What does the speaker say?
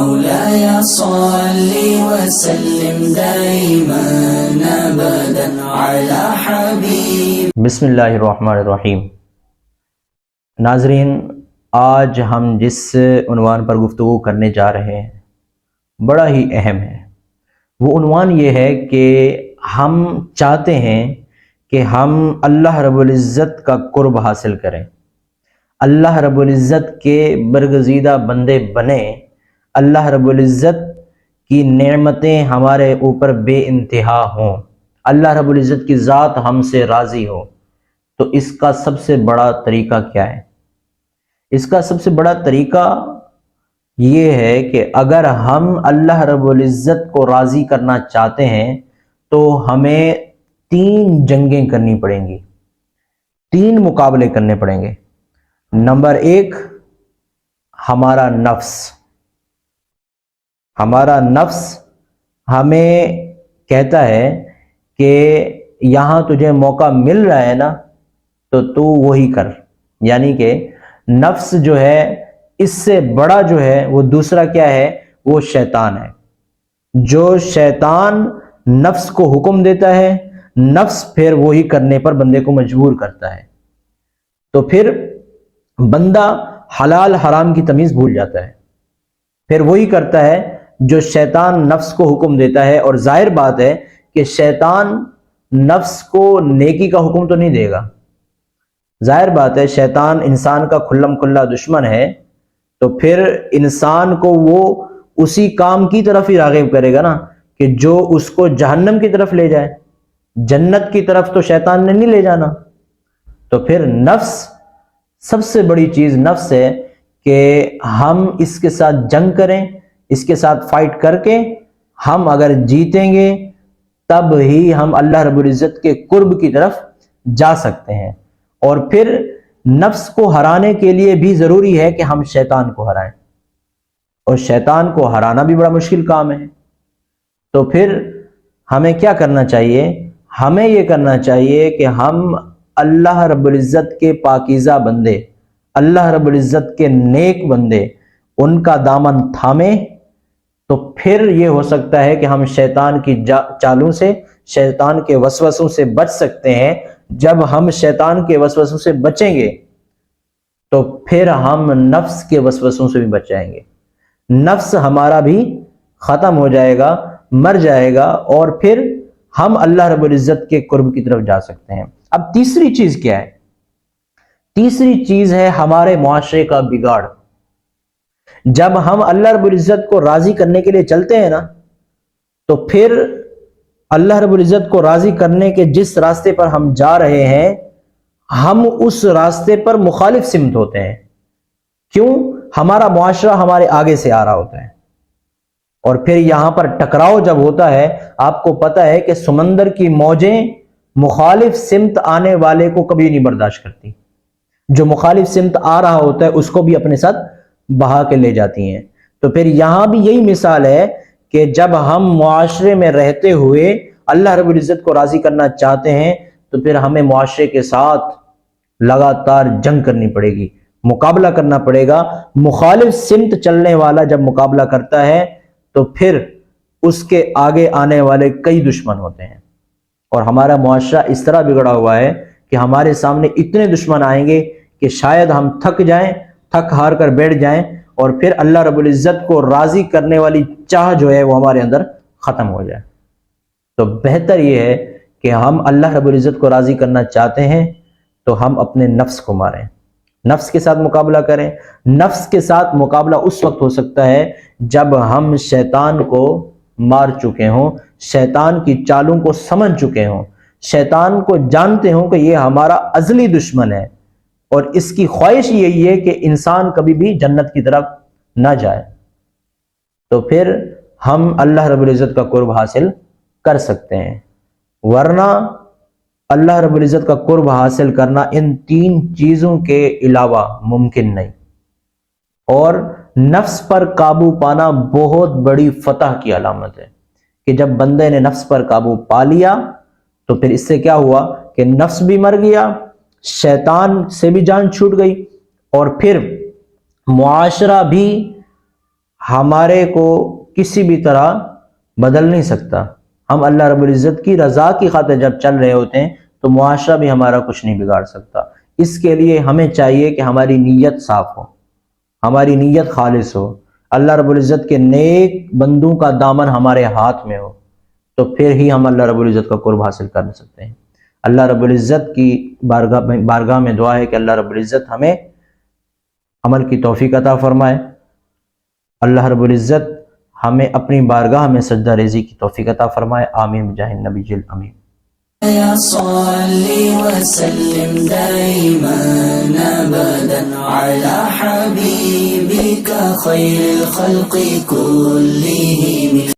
مولاي صل وسلم دائما ابدا على حبيب. بسم اللہ الرحمن الرحیم. ناظرین، آج ہم جس عنوان پر گفتگو کرنے جا رہے ہیں بڑا ہی اہم ہے. وہ عنوان یہ ہے کہ ہم چاہتے ہیں کہ ہم اللہ رب العزت کا قرب حاصل کریں، اللہ رب العزت کے برگزیدہ بندے بنیں، اللہ رب العزت کی نعمتیں ہمارے اوپر بے انتہا ہوں، اللہ رب العزت کی ذات ہم سے راضی ہو. تو اس کا سب سے بڑا طریقہ کیا ہے؟ اس کا سب سے بڑا طریقہ یہ ہے کہ اگر ہم اللہ رب العزت کو راضی کرنا چاہتے ہیں تو ہمیں 3 جنگیں کرنی پڑیں گی، 3 مقابلے کرنے پڑیں گے. نمبر 1، ہمارا نفس ہمیں کہتا ہے کہ یہاں تجھے موقع مل رہا ہے نا تو تو وہی کر. یعنی کہ نفس جو ہے اس سے بڑا جو ہے وہ دوسرا کیا ہے؟ وہ شیطان ہے. جو شیطان نفس کو حکم دیتا ہے، نفس پھر وہی کرنے پر بندے کو مجبور کرتا ہے. تو پھر بندہ حلال حرام کی تمیز بھول جاتا ہے، پھر وہی کرتا ہے جو شیطان نفس کو حکم دیتا ہے. اور ظاہر بات ہے کہ شیطان نفس کو نیکی کا حکم تو نہیں دے گا. ظاہر بات ہے شیطان انسان کا کھلم کھلا دشمن ہے، تو پھر انسان کو وہ اسی کام کی طرف ہی راغب کرے گا نا کہ جو اس کو جہنم کی طرف لے جائے. جنت کی طرف تو شیطان نے نہیں لے جانا. تو پھر نفس، سب سے بڑی چیز نفس ہے کہ ہم اس کے ساتھ جنگ کریں، اس کے ساتھ فائٹ کر کے ہم اگر جیتیں گے تب ہی ہم اللہ رب العزت کے قرب کی طرف جا سکتے ہیں. اور پھر نفس کو ہرانے کے لیے بھی ضروری ہے کہ ہم شیطان کو ہرائیں، اور شیطان کو ہرانا بھی بڑا مشکل کام ہے. تو پھر ہمیں کیا کرنا چاہیے؟ ہمیں یہ کرنا چاہیے کہ ہم اللہ رب العزت کے پاکیزہ بندے، اللہ رب العزت کے نیک بندے، ان کا دامن تھامیں. تو پھر یہ ہو سکتا ہے کہ ہم شیطان کی چالوں سے، شیطان کے وسوسوں سے بچ سکتے ہیں. جب ہم شیطان کے وسوسوں سے بچیں گے تو پھر ہم نفس کے وسوسوں سے بھی بچ جائیں گے. نفس ہمارا بھی ختم ہو جائے گا، مر جائے گا، اور پھر ہم اللہ رب العزت کے قرب کی طرف جا سکتے ہیں. اب تیسری چیز کیا ہے؟ تیسری چیز ہے ہمارے معاشرے کا بگاڑ. جب ہم اللہ رب العزت کو راضی کرنے کے لیے چلتے ہیں نا تو پھر اللہ رب العزت کو راضی کرنے کے جس راستے پر ہم جا رہے ہیں ہم اس راستے پر مخالف سمت ہوتے ہیں. کیوں؟ ہمارا معاشرہ ہمارے آگے سے آ رہا ہوتا ہے، اور پھر یہاں پر ٹکراؤ جب ہوتا ہے، آپ کو پتہ ہے کہ سمندر کی موجیں مخالف سمت آنے والے کو کبھی نہیں برداشت کرتی. جو مخالف سمت آ رہا ہوتا ہے اس کو بھی اپنے ساتھ بہا کے لے جاتی ہیں. تو پھر یہاں بھی یہی مثال ہے کہ جب ہم معاشرے میں رہتے ہوئے اللہ رب العزت کو راضی کرنا چاہتے ہیں تو پھر ہمیں معاشرے کے ساتھ لگاتار جنگ کرنی پڑے گی، مقابلہ کرنا پڑے گا. مخالف سمت چلنے والا جب مقابلہ کرتا ہے تو پھر اس کے آگے آنے والے کئی دشمن ہوتے ہیں. اور ہمارا معاشرہ اس طرح بگڑا ہوا ہے کہ ہمارے سامنے اتنے دشمن آئیں گے کہ شاید ہم تھک جائیں، تھک ہار کر بیٹھ جائیں، اور پھر اللہ رب العزت کو راضی کرنے والی چاہ جو ہے وہ ہمارے اندر ختم ہو جائے. تو بہتر یہ ہے کہ ہم اللہ رب العزت کو راضی کرنا چاہتے ہیں تو ہم اپنے نفس کو ماریں، نفس کے ساتھ مقابلہ کریں. نفس کے ساتھ مقابلہ اس وقت ہو سکتا ہے جب ہم شیطان کو مار چکے ہوں، شیطان کی چالوں کو سمجھ چکے ہوں، شیطان کو جانتے ہوں کہ یہ ہمارا ازلی دشمن ہے اور اس کی خواہش یہی ہے کہ انسان کبھی بھی جنت کی طرف نہ جائے. تو پھر ہم اللہ رب العزت کا قرب حاصل کر سکتے ہیں. ورنہ اللہ رب العزت کا قرب حاصل کرنا ان 3 چیزوں کے علاوہ ممکن نہیں. اور نفس پر قابو پانا بہت بڑی فتح کی علامت ہے کہ جب بندے نے نفس پر قابو پا لیا تو پھر اس سے کیا ہوا کہ نفس بھی مر گیا، شیطان سے بھی جان چھوٹ گئی، اور پھر معاشرہ بھی ہمارے کو کسی بھی طرح بدل نہیں سکتا. ہم اللہ رب العزت کی رضا کی خاطر جب چل رہے ہوتے ہیں تو معاشرہ بھی ہمارا کچھ نہیں بگاڑ سکتا. اس کے لیے ہمیں چاہیے کہ ہماری نیت صاف ہو، ہماری نیت خالص ہو، اللہ رب العزت کے نیک بندوں کا دامن ہمارے ہاتھ میں ہو، تو پھر ہی ہم اللہ رب العزت کا قرب حاصل کر سکتے ہیں. اللہ رب العزت کی بارگاہ میں دعا ہے کہ اللہ رب العزت ہمیں عمل کی توفیق عطا فرمائے. اللہ رب العزت ہمیں اپنی بارگاہ میں سجدہ ریزی کی توفیق عطا فرمائے. آمین بجاہ النبی الامین. يا صل وسلم دائما أبدا على حبيبك خير الخلق كلهم.